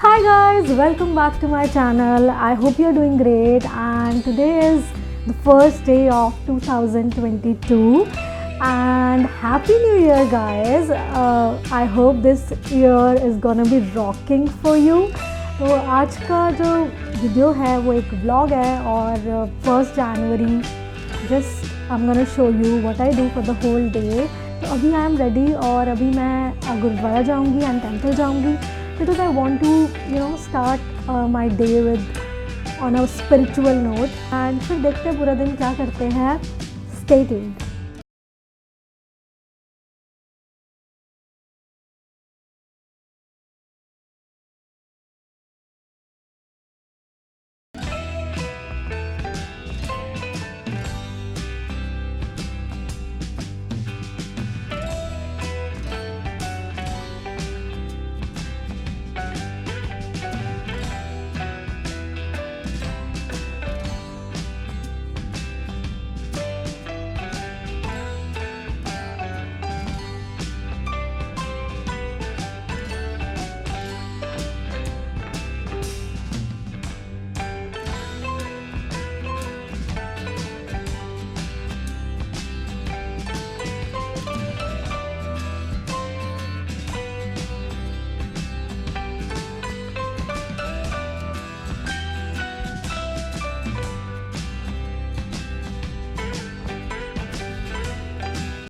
Hi guys, welcome back to my channel. I hope you're doing great, and today is the first day of 2022 and happy new year guys. I hope this year is gonna be rocking for you. तो आज का जो video है वो एक vlog है और 1st जनवरी just I am gonna show you what I do for the whole day. तो अभी आई एम रेडी और अभी मैं गुरुद्वारा जाऊंगी एंड टेंपल जाऊंगी because I want to start my day with on a spiritual note. And फिर देखते हैं पूरा दिन क्या करते हैं. Stay tuned.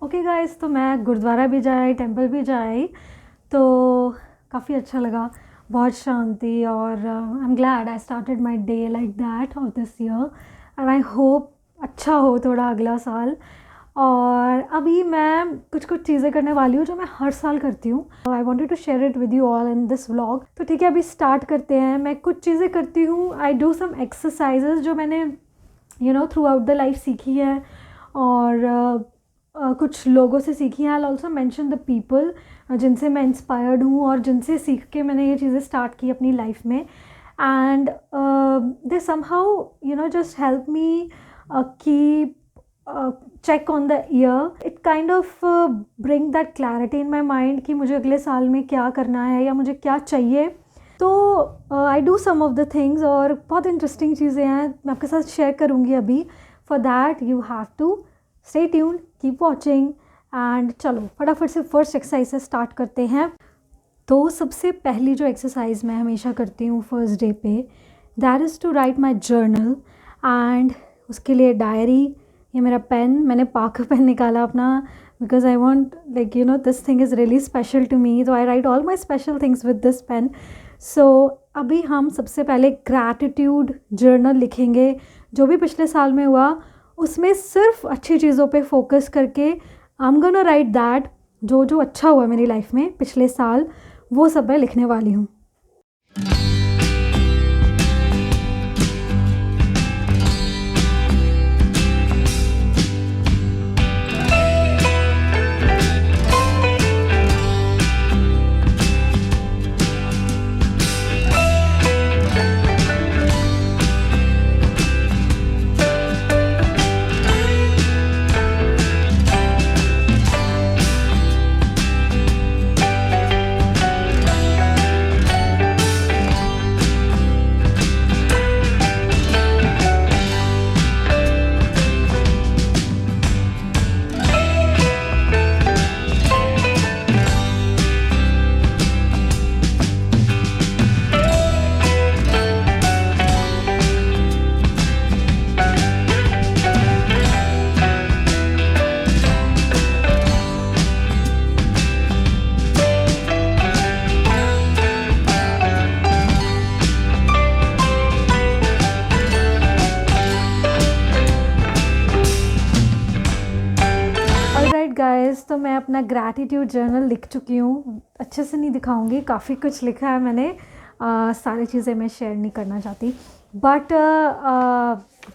ओके गाइस, तो मैं गुरुद्वारा भी जाई, टेंपल भी जाई, तो काफ़ी अच्छा लगा, बहुत शांति. और I am glad I started my day like that of this year and I hope अच्छा हो थोड़ा अगला साल. और अभी मैं कुछ चीज़ें करने वाली हूँ जो मैं हर साल करती हूँ. I wanted to share it with you all in this vlog. तो ठीक है, अभी स्टार्ट करते हैं. मैं कुछ चीज़ें करती हूँ. आई डू सम एक्सरसाइजेज जो मैंने थ्रू आउट द लाइफ सीखी है और कुछ लोगों से सीखी हैं. I also mention the people जिनसे मैं इंस्पायर्ड हूँ और जिनसे सीख के मैंने ये चीज़ें स्टार्ट की अपनी लाइफ में. And they somehow just help me keep check on the year. It kind of bring that clarity in my mind कि मुझे अगले साल में क्या करना है या मुझे क्या चाहिए. तो I do some of the things और बहुत इंटरेस्टिंग चीज़ें हैं, मैं आपके साथ शेयर करूँगी अभी. For that you have to stay tuned, keep watching and चलो फटाफट से फर्स्ट एक्सरसाइज से स्टार्ट करते हैं. तो सबसे पहली जो एक्सरसाइज मैं हमेशा करती हूँ फर्स्ट डे पे, that is to write my journal. And उसके लिए डायरी, ये मेरा पेन, मैंने पार्कर पेन निकाला अपना because I want like this thing is really special to me. तो I write all my special things with this pen. So अभी हम सबसे पहले ग्रैटिट्यूड जर्नल लिखेंगे. जो भी पिछले साल में हुआ उसमें सिर्फ अच्छी चीज़ों पे फोकस करके आई एम गोना राइट दैट. जो अच्छा हुआ मेरी लाइफ में पिछले साल वो सब मैं लिखने वाली हूँ. गाइस, तो मैं अपना ग्रैटिट्यूड जर्नल लिख चुकी हूँ. अच्छे से नहीं दिखाऊंगी, काफ़ी कुछ लिखा है मैंने. सारी चीज़ें मैं शेयर नहीं करना चाहती, बट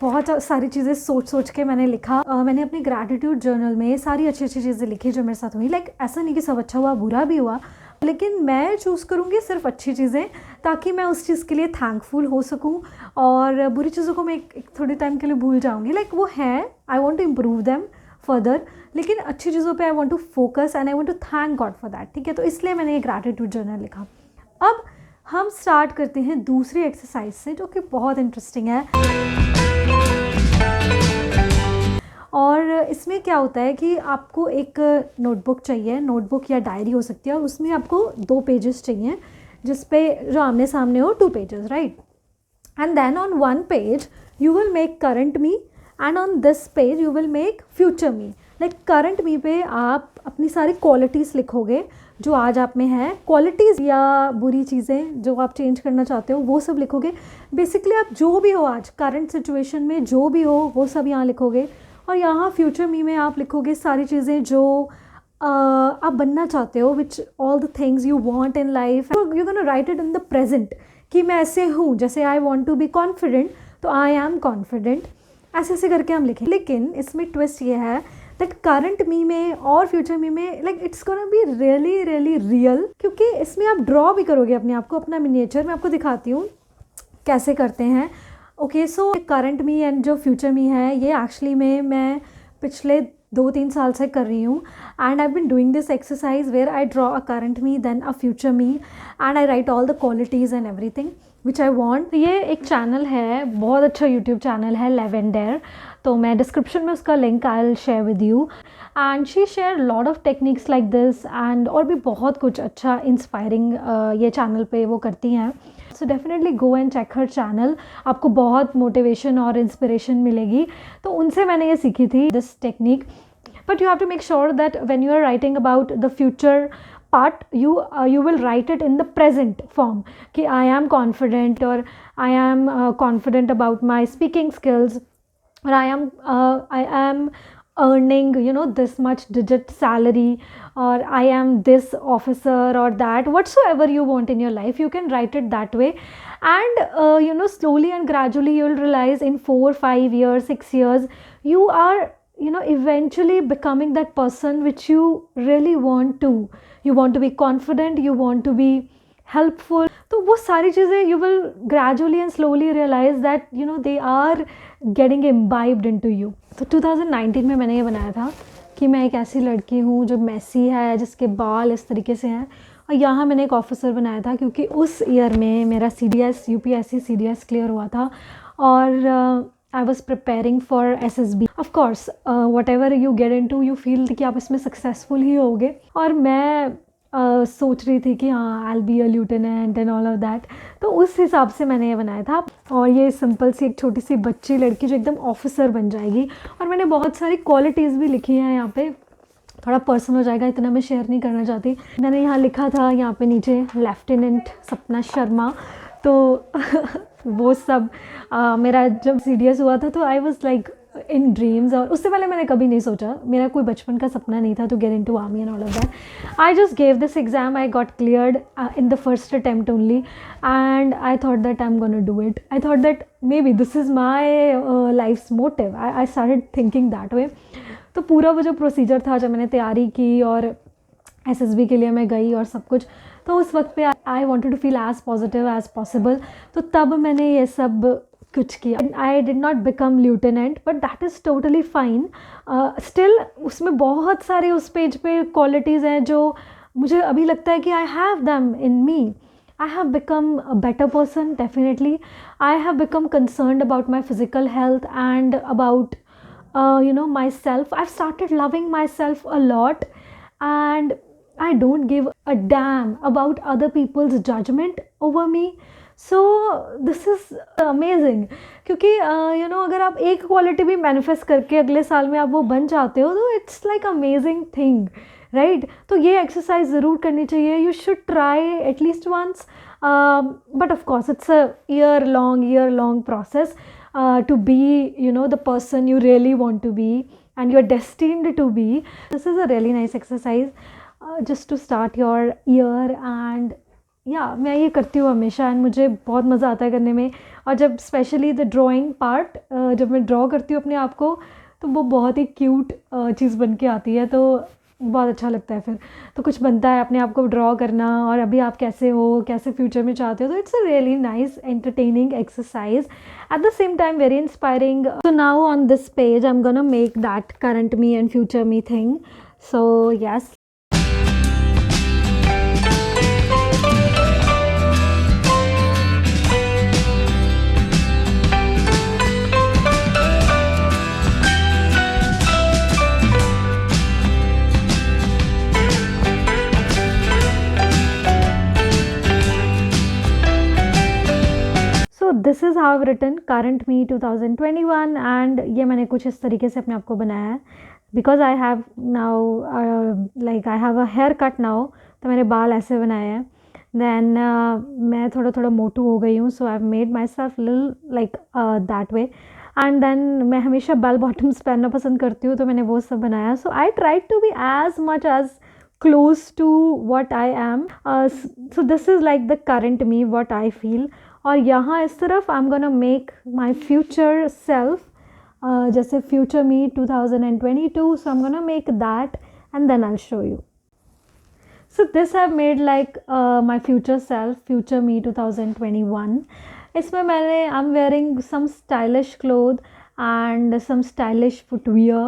बहुत सारी चीज़ें सोच के मैंने लिखा. मैंने अपने ग्रैटिट्यूड जर्नल में सारी अच्छी चीज़ें लिखी जो मेरे साथ हुई. लाइक ऐसा नहीं कि सब अच्छा हुआ, बुरा भी हुआ, लेकिन मैं चूज़ करूँगी सिर्फ अच्छी चीज़ें ताकि मैं उस चीज़ के लिए थैंकफुल हो सकूँ. और बुरी चीज़ों को मैं एक थोड़ी टाइम के लिए भूल जाऊँगी. लाइक वो है, I want to improve them further, लेकिन अच्छी चीज़ों पे I want to focus and I want to thank God for that. ठीक है, तो इसलिए मैंने ये ग्रैटिट्यूड जर्नल लिखा. अब हम स्टार्ट करते हैं दूसरी एक्सरसाइज से, जो कि बहुत इंटरेस्टिंग है। और इसमें क्या होता है कि आपको एक नोटबुक चाहिए, नोटबुक या डायरी हो सकती है, और उसमें आपको 2 पेजेस चाहिए, जिस पे जो आमने सामने हो 2 pages, right. And then on 1 page you will make current me, and on this page you will make future me. Like current me पे आप अपनी सारी क्वालिटीज़ लिखोगे जो आज आप में है, क्वालिटीज़ या बुरी चीज़ें जो आप चेंज करना चाहते हो वो सब लिखोगे। बेसिकली आप जो भी हो आज करंट सिचुएशन में, जो भी हो वो सब यहाँ लिखोगे। और यहाँ फ्यूचर मी में आप लिखोगे सारी चीज़ें जो आप बनना चाहते हो, which all the things you want in life. You gonna write it in the present कि मैं ऐसे हूँ, जैसे I want to be confident, तो आई एम कॉन्फिडेंट, ऐसे ऐसे करके हम लिखें। लेकिन इसमें ट्विस्ट ये है दैट करंट मी में और फ्यूचर मी में like it's gonna be really really real, क्योंकि इसमें आप ड्रॉ भी करोगे अपने आप को, अपना मिनिएचर। मैं आपको दिखाती हूँ कैसे करते हैं। Okay, so current me and जो फ्यूचर मी है, ये एक्चुअली में मैं पिछले 2-3 साल से कर रही हूँ। And I been doing this exercise where I draw a current me, then a future me, and I write all the qualities and everything which I want. ये एक चैनल है, बहुत अच्छा यूट्यूब चैनल है, लेवेंडर। तो मैं description में उसका link I will share with you. And she share lot of techniques like this, and और भी बहुत कुछ अच्छा इंस्पायरिंग ये चैनल पे वो करती हैं। So definitely go and check her channel, आपको बहुत मोटिवेशन और इंस्पिरेशन मिलेगी। तो उनसे मैंने ये सीखी थी this technique. But you have to make sure that when you are writing about the future part, you will write it in the present form कि I am confident, or I am confident about my speaking skills, or I am earning this much digit salary, or I am this officer, or that whatsoever you want in your life, you can write it that way. And slowly and gradually you'll realize in 4-5 years, 6 years, you are eventually becoming that person which you really want to. You want to be confident, you want to be helpful. तो वो सारी चीज़ें you will gradually and slowly realize that they are getting imbibed into you. तो 2019 में मैंने ये बनाया था कि मैं एक ऐसी लड़की हूँ जो मैसी है, जिसके बाल इस तरीके से हैं, और यहाँ मैंने एक ऑफिसर बनाया था क्योंकि उस ईयर में मेरा CDS UPSC CDS क्लियर हुआ था, और I was preparing for SSB. Of course, whatever you get into, you feel कि आप इसमें सक्सेसफुल ही होगे। और मैं सोच रही थी कि हाँ I'll be a lieutenant and all of that। तो उस हिसाब से मैंने ये बनाया था। और ये सिंपल सी एक छोटी सी बच्ची लड़की जो एकदम ऑफिसर बन जाएगी। और मैंने बहुत सारी क्वालिटीज़ भी लिखी हैं यहाँ पे, थोड़ा पर्सनल हो जाएगा, इतना मैं शेयर नहीं करना चाहती। मैंने यहाँ लिखा था यहाँ पे नीचे लेफ्टिनेंट सपना शर्मा। तो वो सब मेरा जब CDS हुआ था तो I was like in dreams, और उससे पहले मैंने कभी नहीं सोचा, मेरा कोई बचपन का सपना नहीं था to get into army and all of that. I just gave this exam, I got cleared in the first attempt only, and I thought that I am gonna do it. I thought that may be this is my life's motive. I started thinking that way. तो पूरा वो जो procedure था, जब मैंने तैयारी की और SSB के लिए मैं गई और सब कुछ, तो उस वक्त पे I wanted to feel as positive as possible. तो तब मैंने ये सब कुछ किया। I did not become lieutenant, but that is totally fine. Still उसमें बहुत सारे उस पेज पे क्वालिटीज़ हैं जो मुझे अभी लगता है कि I have them in me. I have become a better person, definitely. I have become concerned about my physical health and about myself. I've started loving myself a lot, and I don't give a damn about other people's judgment over me. So this is amazing, क्योंकि अगर आप एक quality भी manifest करके अगले साल में आप वो बन जाते हो, तो it's like amazing thing, right. तो ये एक्सरसाइज ज़रूर करनी चाहिए। You should try at least once, but of course it's a year long process to be the person you really want to be and you're destined to be. This is a really nice exercise just to start your year, and मैं ये करती हूँ हमेशा, and मुझे बहुत मज़ा आता है करने में। और जब स्पेशली द ड्राइंग पार्ट, जब मैं ड्रॉ करती हूँ अपने आप को, तो वो बहुत ही क्यूट चीज़ बन के आती है, तो बहुत अच्छा लगता है फिर। तो कुछ बनता है अपने आप को ड्रॉ करना, और अभी आप कैसे हो, कैसे फ्यूचर में चाहते हो, तो it's a really nice entertaining exercise, at the same time very inspiring. So now on this page I am gonna make that current me and future me thing. So yes, this is how written current me 2021 and ये मैंने कुछ इस तरीके से अपने आप को बनाया है because I have now like I have a hair cut now, तो मैंने बाल ऐसे बनाए हैं. देन मैं थोड़ा थोड़ा मोटू हो गई हूँ, so I have made myself lil like that way. एंड देन मैं हमेशा बेल बॉटम्स पहनना पसंद करती हूँ, तो मैंने वो सब बनाया. So I try to be as much as close to what I am. So this is like the current me, what I feel. और यहाँ इस तरफ I'm gonna make my future self, जैसे future me 2022, so I'm gonna make that and then I'll show you. So this I've made like my future self, future me 2021. इसमें मैंने I'm wearing some stylish clothes and some stylish footwear,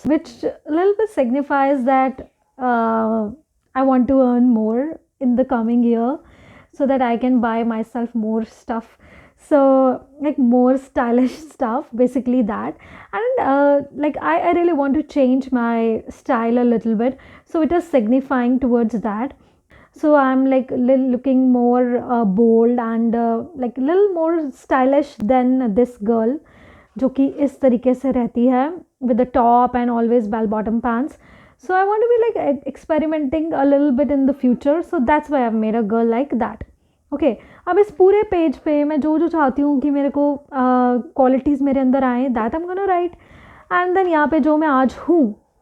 which a little bit signifies that I want to earn more in the coming year so that I can buy myself more stuff. So like more stylish stuff, basically that. And like I really want to change my style a little bit, so it is signifying towards that. So I'm like looking more bold and like little more stylish than this girl जो कि इस तरीके से रहती है with the top and always bell bottom pants. So I want to be like experimenting a little bit in the future, so that's why I've made a girl like that. Okay अब इस पूरे page पे मैं जो जो चाहती हूँ कि मेरे को क्वालिटीज़ मेरे अंदर आए, that I am gonna write. And then यहाँ पे जो मैं आज हूँ,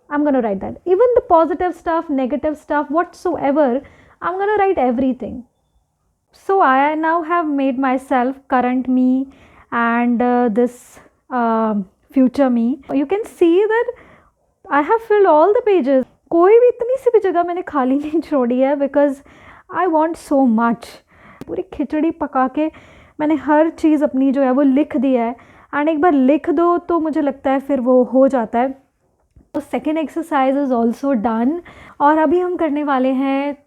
I am gonna write that. Even the positive stuff, negative stuff, whatsoever, I am gonna write everything. So I now have made myself current me and this future me. You can see that I have filled all the pages. कोई भी इतनी सी भी जगह मैंने खाली नहीं छोड़ी है because I want so much. पूरी खिचड़ी पका के मैंने हर चीज़ अपनी जो है वो लिख दिया है. एंड एक बार लिख दो तो मुझे लगता है फिर वो हो जाता है. तो second exercise is also done. और अभी हम करने वाले हैं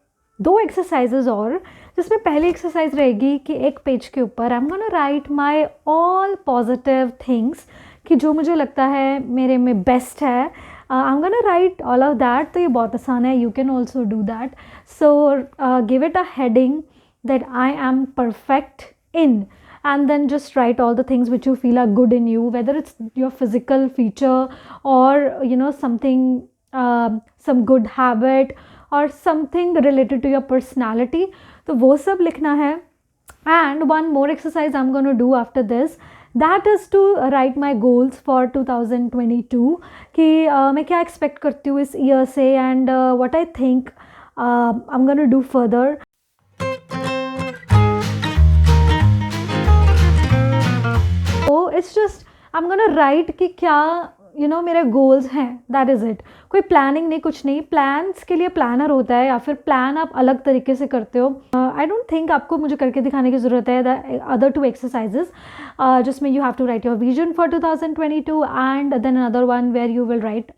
2 एक्सरसाइजेज और, जिसमें पहली एक्सरसाइज रहेगी कि एक पेज के ऊपर आई am gonna right my all positive things कि जो मुझे लगता है मेरे में बेस्ट है. आई am gonna right all of that. तो ये बहुत आसान है, you can also do that. So give it a heading that I am perfect in, and then just write all the things which you feel are good in you, whether it's your physical feature or you know something, some good habit or something related to your personality. तो वो सब लिखना है. And one more exercise I'm going to do after this, that is to write my goals for 2022 कि मैं क्या expect करती हूँ इस year से, and what I think I'm going to do further. तो it's just I am gonna right कि क्या यू नो मेरे गोल्स हैं, दैट इज़ इट. कोई प्लानिंग नहीं, कुछ नहीं. प्लान्स के लिए प्लानर होता है या फिर प्लान आप अलग तरीके से करते हो. आई डोंट थिंक आपको मुझे करके दिखाने की ज़रूरत है. द अदर 2 एक्सरसाइजेज जिसमें you have to write your vision for 2022 and then another one where you will write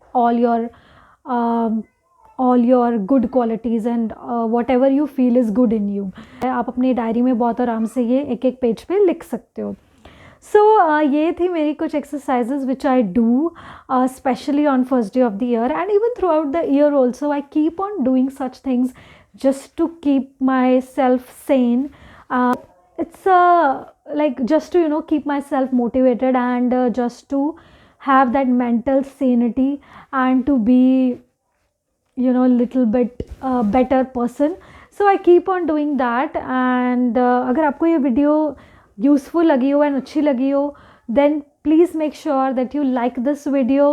all your good qualities and whatever you feel is good in you. आप अपनी डायरी में बहुत आराम से ये एक एक पेज पे लिख सकते हो. So ये थी मेरी कुछ exercises which I do especially on first day of the year, and even throughout the year also I keep on doing such things just to keep myself sane. It's like just to you know keep myself motivated and just to have that mental sanity and to be you know little bit better person. So I keep on doing that. And अगर आपको ये video useful लगी हो and अच्छी लगी हो, then please make sure that you like this video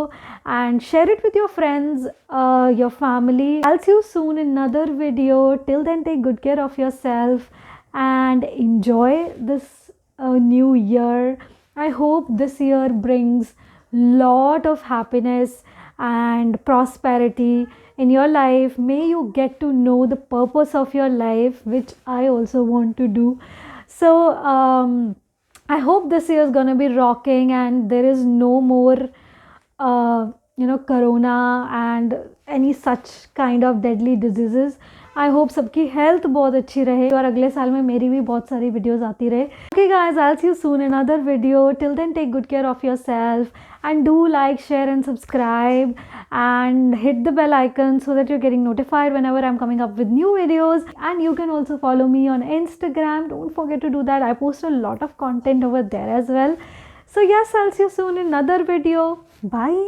and share it with your friends, your family. I'll see you soon in another video. Till then, take good care of yourself and enjoy this new year. I hope this year brings lot of happiness and prosperity in your life. May you get to know the purpose of your life, which I also want to do. So I hope this year is going to be rocking and there is no more you know corona and any such kind of deadly diseases. I hope सबकी health बहुत अच्छी रहे और अगले साल में मेरी भी बहुत सारी वीडियोस आती रहे. Okay guys, I will see you soon in another video. Till then take good care of yourself and do like, share and subscribe and hit the bell icon so that you're getting notified whenever I'm coming up with new videos. And you can also follow me on Instagram. Don't forget to do that. I post a lot of content over there as well. So yes, I'll see you soon in another video. Bye.